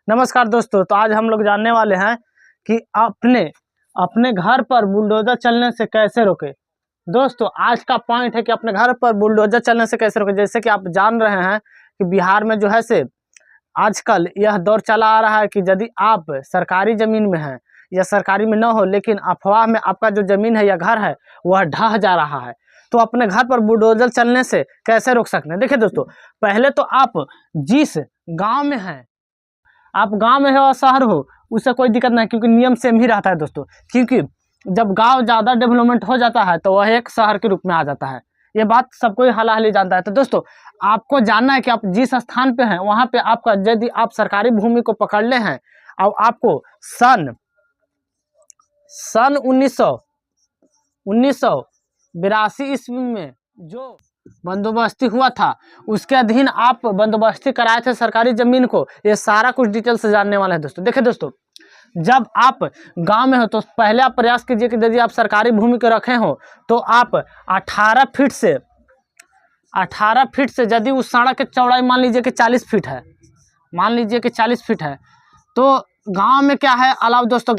नमस्कार दोस्तों। तो आज हम लोग जानने वाले हैं कि अपने अपने घर पर बुलडोजर चलने से कैसे रोके। दोस्तों आज का पॉइंट है कि अपने घर पर बुलडोजर चलने से कैसे रोके। जैसे कि आप जान रहे हैं कि बिहार में जो है से आजकल यह दौर चला आ रहा है कि यदि आप सरकारी ज़मीन में हैं या सरकारी में न हो, लेकिन अफवाह में आपका जो ज़मीन है या घर है वह ढह जा रहा है, तो अपने घर पर बुलडोजर चलने से कैसे रोक सकते हैं। देखिए दोस्तों, पहले तो आप जिस गाँव में हैं, आप गांव में हो और शहर हो, उससे कोई दिक्कत नहीं, क्योंकि नियम सेम ही रहता है दोस्तों। क्योंकि जब गांव ज़्यादा डेवलपमेंट हो जाता है तो वह एक शहर के रूप में आ जाता है। ये बात सबको हला हली जानता है। तो दोस्तों आपको जानना है कि आप जिस स्थान पे हैं वहाँ पे आपका, यदि आप सरकारी भूमि को पकड़ ले हैं और आपको सन 1982 ईस्वी में जो बंदोबस्ती हुआ था उसके अधीन आप बंदोबस्ती कराए थे सरकारी जमीन को, ये सारा कुछ डिटेल से जानने वाला है दोस्तों। देखिए दोस्तों, जब आप गांव में हो तो पहले आप प्रयास कीजिए कि यदि आप सरकारी भूमि को रखे हो तो आप 18 फीट से यदि उस सड़क की चौड़ाई मान लीजिए कि 40 फीट है, तो गांव में क्या है अलाउ दोस्तों,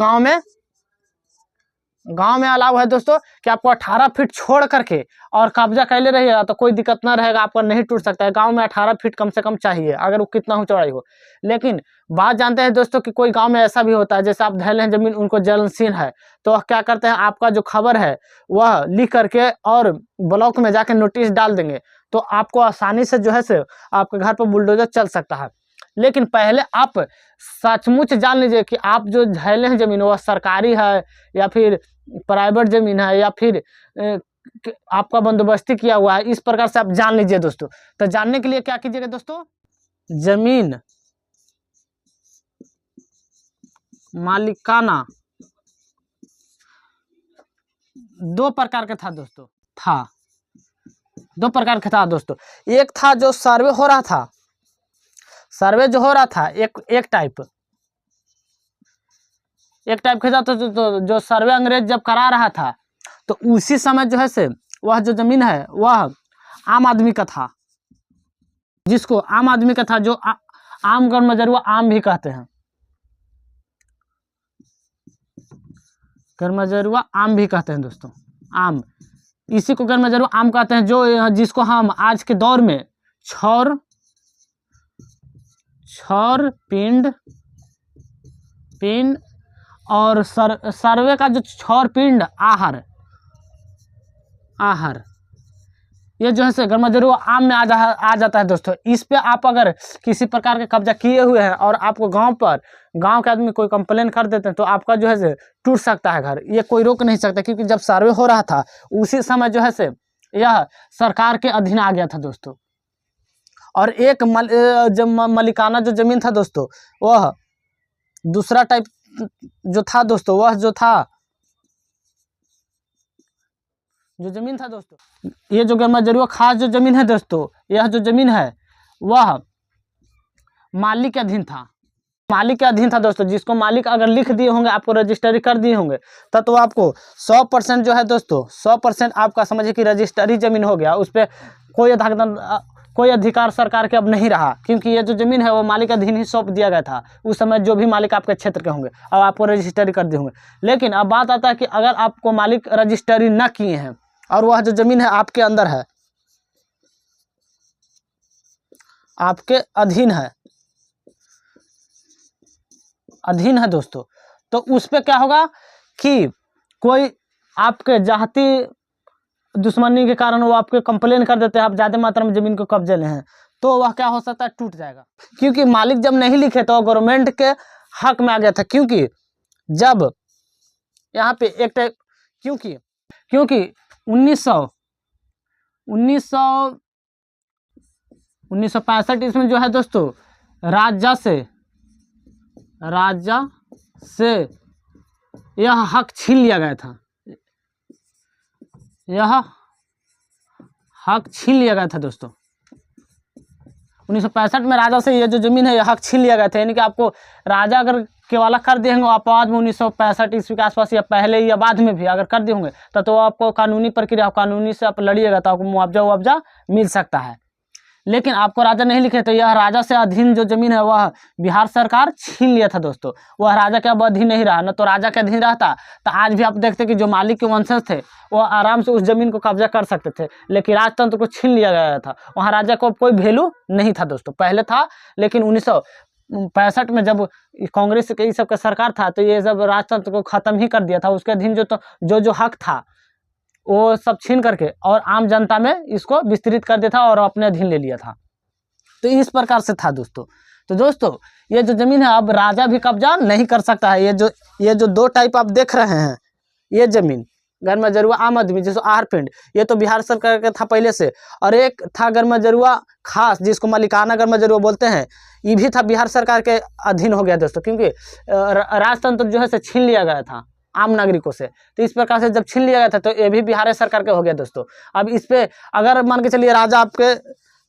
गांव में अलाउ है दोस्तों कि आपको 18 फीट छोड़ करके और कब्जा कैले रहिएगा तो कोई दिक्कत ना रहेगा, आपका नहीं टूट सकता है। गांव में 18 फीट कम से कम चाहिए, अगर वो कितना हो चौड़ाई हो। लेकिन बात जानते हैं दोस्तों कि कोई गांव में ऐसा भी होता है, जैसे आप धैले हैं जमीन, उनको जलनशील है, तो वह क्या करते हैं, आपका जो खबर है वह लिख करके और ब्लॉक में जाके नोटिस डाल देंगे, तो आपको आसानी से जो है से आपके घर पर बुलडोजर चल सकता है। लेकिन पहले आप सचमुच जान लीजिए कि आप जो धैले हैं जमीन वह सरकारी है या फिर प्राइवेट जमीन है या फिर आपका बंदोबस्ती किया हुआ है, इस प्रकार से आप जान लीजिए दोस्तों। तो जानने के लिए क्या कीजिएगा दोस्तों, जमीन मालिकाना दो प्रकार का था दोस्तों, एक था जो सर्वे हो रहा था, एक टाइप का था तो जो सर्वे अंग्रेज जब करा रहा था तो उसी समय जो है से वह जो जमीन है वह आम आदमी का था, जिसको आम आदमी का था, जो आम गर्मजरुआ आम भी कहते हैं, गर्मजरुआ आम भी कहते हैं दोस्तों। आम, इसी को गर्मजरुआ आम कहते हैं, जो जिसको हम आज के दौर में छौर पिंड और सर्वे का जो छौर पिंड आहर, ये जो है से गर्मजरुआ आम में आ जाता है दोस्तों। इस पे आप अगर किसी प्रकार के कब्जा किए हुए हैं और आपको गांव के आदमी कोई कंप्लेन कर देते हैं तो आपका जो है से टूट सकता है घर, ये कोई रोक नहीं सकता। क्योंकि जब सर्वे हो रहा था उसी समय जो है से यह सरकार के अधीन आ गया था दोस्तों। और एक जब मलिकाना जो जमीन था दोस्तों, वह दूसरा टाइप जो था दोस्तों, वह जो जमीन था दोस्तों, ये जो गर्मजरुआ खास जो जमीन है दोस्तों, यह जो जमीन है वह मालिक के अधीन था दोस्तों। जिसको मालिक अगर लिख दिए होंगे, आपको रजिस्ट्री कर दिए होंगे, तब तो आपको 100% जो है दोस्तों, 100% आपका समझिए कि रजिस्ट्री जमीन हो गया। उस पर कोई अधिकार सरकार के अब नहीं रहा, क्योंकि ये जो जमीन है वो मालिक अधीन ही सौंप दिया गया था उस समय। जो भी मालिक आपके क्षेत्र के होंगे अब आपको रजिस्ट्री कर दिए होंगे। लेकिन अब बात आता है कि अगर आपको मालिक रजिस्ट्री न किए हैं और वह जो जमीन है आपके अंदर है, आपके अधीन है दोस्तों, तो उस पर क्या होगा कि कोई आपके जाति दुश्मनी के कारण वो आपके कंप्लेन कर देते हैं, आप ज़्यादा मात्रा में जमीन को कब्जे ले हैं, तो वह क्या हो सकता है, टूट जाएगा। क्योंकि मालिक जब नहीं लिखे तो गवर्नमेंट के हक में आ गया था। क्योंकि जब यहाँ पे एक टाइप, क्योंकि 1965 इसमें जो है दोस्तों राजा से यह हक छीन लिया गया था, दोस्तों। 1965 में राजा से ये जो जमीन है यह हक छीन लिया गया था। यानी कि आपको राजा अगर केवाला कर दिए होंगे आप बाद में 1965 ईस्वी के आसपास या पहले या बाद में भी अगर कर दिए होंगे तो आपको कानूनी प्रक्रिया, कानूनी से आप लड़िएगा तो आपको मुआवजा मिल सकता है। लेकिन आपको राजा नहीं लिखे, तो यह राजा से अधीन जो जमीन है वह बिहार सरकार छीन लिया था दोस्तों। वह राजा के अब अधीन नहीं रहा, न तो राजा के अधीन रहता तो आज भी आप देखते कि जो मालिक के वंशज थे वो आराम से उस जमीन को कब्जा कर सकते थे, लेकिन राजतंत्र को छीन लिया गया था। वहाँ राजा को कोई वैल्यू नहीं था दोस्तों, पहले था, लेकिन 1965 में जब कांग्रेस के सब का सरकार था तो ये सब राजतंत्र को खत्म ही कर दिया था। उसके अधीन जो हक था वो सब छीन करके और आम जनता में इसको विस्तृत कर दिया था और अपने अधीन ले लिया था। तो इस प्रकार से था दोस्तों। तो दोस्तों ये जो जमीन है अब राजा भी कब्जा नहीं कर सकता है। ये जो दो टाइप आप देख रहे हैं, ये जमीन गरमा जरुआ आम आदमी जैसे आहरपिंड, ये तो बिहार सरकार का था पहले से, और एक था गरमा जरुआ खास जिसको मालिकाना गरमा जरुआ बोलते हैं, ये भी था बिहार सरकार के अधीन हो गया दोस्तों, क्योंकि राजतंत्र जो है से छीन लिया गया था आम नागरिकों से। तो इस प्रकार से जब छीन लिया गया था तो ये भी बिहार सरकार के हो गया दोस्तों। अब इस पे अगर मान के चलिए राजा आपके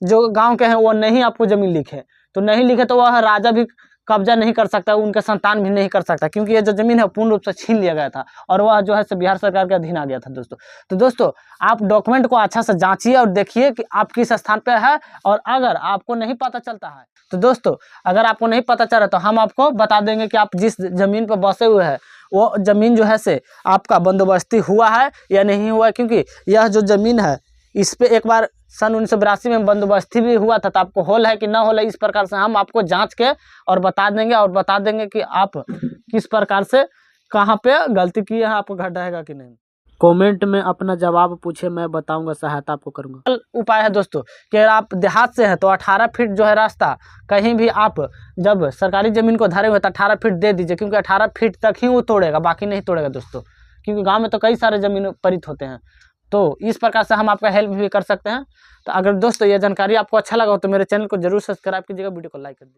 जो गांव के हैं वो नहीं आपको जमीन लिखे, तो नहीं लिखे तो वह राजा भी कब्जा नहीं कर सकता, उनके संतान भी नहीं कर सकता, क्योंकि ये जो जमीन है पूर्ण रूप से छीन लिया गया था और वह जो है से बिहार सरकार के अधीन आ गया था दोस्तों। तो दोस्तों आप डॉक्यूमेंट को अच्छा से जांचिए और देखिए कि आप किस स्थान पे है, और अगर आपको नहीं पता चलता है तो दोस्तों अगर आपको नहीं पता चल रहा तो हम आपको बता देंगे कि आप जिस जमीन पर बसे हुए हैं वो जमीन जो है से आपका बंदोबस्ती हुआ है या नहीं हुआ है, क्योंकि यह जो जमीन है इस पे एक बार सन 1982 में बंदोबस्ती भी हुआ था, तो आपको होल है कि ना होल है, इस प्रकार से हम आपको जांच के और बता देंगे कि आप किस प्रकार से कहाँ पे गलती की है, आपको गड्ढा है कि नहीं। कमेंट में अपना जवाब पूछे, मैं बताऊंगा, सहायता आपको करूंगा। उपाय है दोस्तों कि अगर आप देहात से हैं तो 18 फीट जो है रास्ता, कहीं भी आप जब सरकारी जमीन को धरे हुए तो 18 फीट दे दीजिए, क्योंकि 18 फीट तक ही वो तोड़ेगा, बाकी नहीं तोड़ेगा दोस्तों, क्योंकि गाँव में तो कई सारे जमीन परित होते हैं। तो इस प्रकार से हम आपका हेल्प भी कर सकते हैं। तो अगर दोस्तों ये जानकारी आपको अच्छा लगा हो तो मेरे चैनल को जरूर सब्सक्राइब कीजिएगा, वीडियो को लाइक कर दीजिए।